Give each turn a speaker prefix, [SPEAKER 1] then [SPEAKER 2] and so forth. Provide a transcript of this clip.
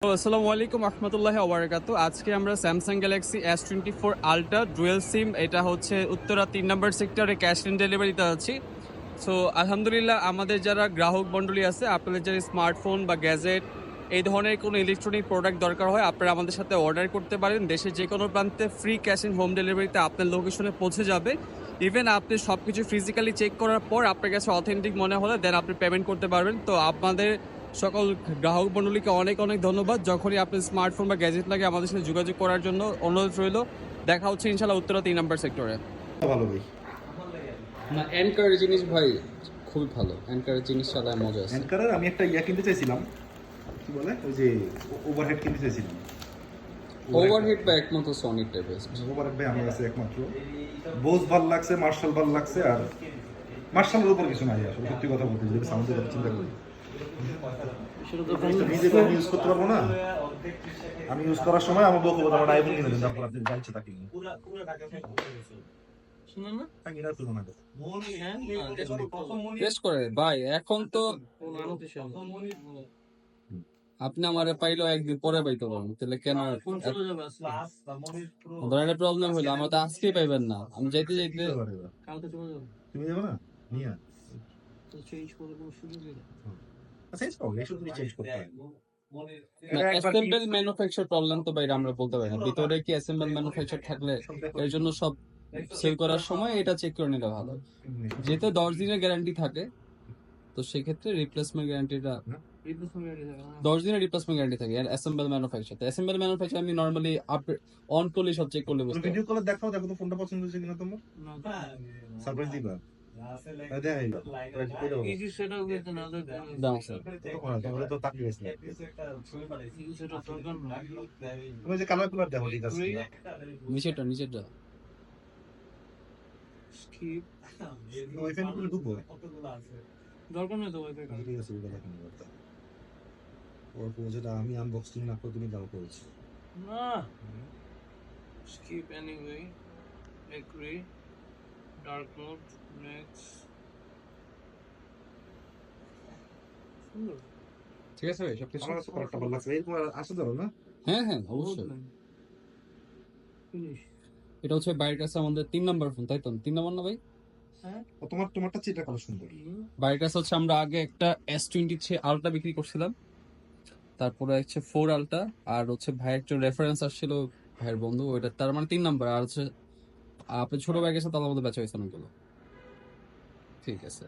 [SPEAKER 1] আসসালামু আলাইকুম রহমতুল্লাহি ওয়া বারাকাতুহু। আজকে আমরা Samsung Galaxy S24 Ultra dual SIM, এটা হচ্ছে উত্তরা ৩ নম্বর সেক্টরে ক্যাশ অন ডেলিভারিতে আছি। সো আলহামদুলিল্লাহ, আমাদের যারা গ্রাহক মণ্ডলী আছে, আপনাদের যারা স্মার্টফোন বা গ্যাজেট এই ধরনের কোনো ইলেকট্রনিক প্রোডাক্ট দরকার হয়, আপনারা আমাদের সাথে অর্ডার করতে পারেন। দেশের যে কোনো প্রান্তে ফ্রি ক্যাশ ইন হোম ডেলিভারিতে আপনার লোকেশনে পৌঁছে যাবে। ইভেন আপনি সব কিছু ফিজিক্যালি চেক করার পর আপনার কাছে অথেন্টিক মনে হলে দেন আপনি পেমেন্ট করতে পারবেন। তো আপনাদের সকল গ্রাহক মণ্ডলীকে অনেক অনেক ধন্যবাদ। যখনই আপনার স্মার্টফোন বা গ্যাজেট লাগে আমাদের সাথে যোগাযোগ করার জন্য অনুরোধ রইল। দেখা হচ্ছে ইনশাল্লাহ উত্তরা ৩ নম্বর সেক্টরে।
[SPEAKER 2] ভালো ভাই।
[SPEAKER 1] না, অ্যানকারের জিনিস ভাই খুবই ভালো। অ্যানকারের জিনিস চালায় মজা আছে।
[SPEAKER 2] অ্যানকারের আমি একটা ইয়া কিনতে চাইছিলাম, কি বলে ওই যে ওভারহেড কিনতে চাইছিলাম।
[SPEAKER 1] ওভারহেড বা একমাত্র সনির টাইপের
[SPEAKER 2] ওভারহেড ভাই আমার কাছে একমাত্র বোস ভাল লাগছে, মার্শাল ভাল লাগছে। আর মার্শালের উপর কিছু নাই আসলে, সত্যি কথা বলতে যদি সাউন্ডের কথা চিন্তা করি, নিজে তো আমি ইউজ করতে পারবো না। আমি ইউজ করার সময় আমার বউ বলবো আমার আইফোন কিনে দেন, তারপর আপনি যাইছে তাকে নিয়ে শুনুন না তাকে না তুলনা করে
[SPEAKER 1] টেস্ট করে ভাই। এখন তো আপনি আমারে পাইলেও একদিন পরে পাইতে পারবেন, তাহলে কেন ধরনের প্রবলেম হইলো আমার তো আজকেই পাইবেন না। আমি যাইতে যাইতে
[SPEAKER 2] তুমি যাবো না নিয়ে চেঞ্জ করো, এই শুধু চেঞ্জ করতে হয়।
[SPEAKER 1] অ্যাসেম্বল ম্যানুফ্যাকচার প্রবলেম তো বাইরে আমরা বলতে পারি না। ভিতরে কি অ্যাসেম্বল ম্যানুফ্যাকচার থাকলে এর জন্য সব সেল করার সময় এটা চেক করে নিলে ভালো। যেহেতু 10 দিনের গ্যারান্টি থাকে, তো সেক্ষেত্রে রিপ্লেসমেন্ট গ্যারান্টিটা 10 দিনের রিপ্লেসমেন্ট গ্যারান্টি থাকে। আর অ্যাসেম্বল ম্যানুফ্যাকচার, অ্যাসেম্বল ম্যানুফ্যাকচার আমি নরমালি অন করলে সব চেক করলে বুঝতে পারি।
[SPEAKER 2] ভিডিও কলে দেখাও, দেখো তো ফোনটা পছন্দ হয়েছে কিনা তোমার। সারপ্রাইজ দিবা।
[SPEAKER 1] দাম স্যার
[SPEAKER 2] তাহলে তো তাকিয়ে গেছে। তুমি যে কালার কালার দেখো, ঠিক আছে।
[SPEAKER 1] নিচেরটা নিচেরটা
[SPEAKER 2] ওয়াইফাই করে ঢুকবো,
[SPEAKER 1] দরকার নেই তো ওয়াইফাই।
[SPEAKER 2] ঠিক আছে, ওটা দেখেন করতে। ওর যেটা আমি আনবক্সিং না করে তুমি দাও করেছি
[SPEAKER 1] না। Skip anyway, agree, dark mode, next. ঠিক আছে ভাই, সবকিছু
[SPEAKER 2] আমার কাছে কালারটা ভালো লাগছে। এরকম আসে ধরো না।
[SPEAKER 1] হ্যাঁ হ্যাঁ অবশ্যই। এটা হচ্ছে বাইরের কাছে আমাদের 3 নাম্বার ফোন, তাই তো? 3 নাম্বার না ভাই?
[SPEAKER 2] তোমারটা চিত্র কালার সুন্দর।
[SPEAKER 1] বাইরের কাছে হচ্ছে আমরা আগে একটা S23 আলট্রা বিক্রি করছিলাম, তারপরে হচ্ছে 4 আলট্রা, আর হচ্ছে ভাইয়ের একটা রেফারেন্স আসছিল ভাইয়ের বন্ধু, ওইটা তার মানে 3 নাম্বার। আর হচ্ছে আপনি ছোট ভাইয়ের সাথে তার মধ্যে বেচা হয়েছে অনেকগুলো। ঠিক আছে।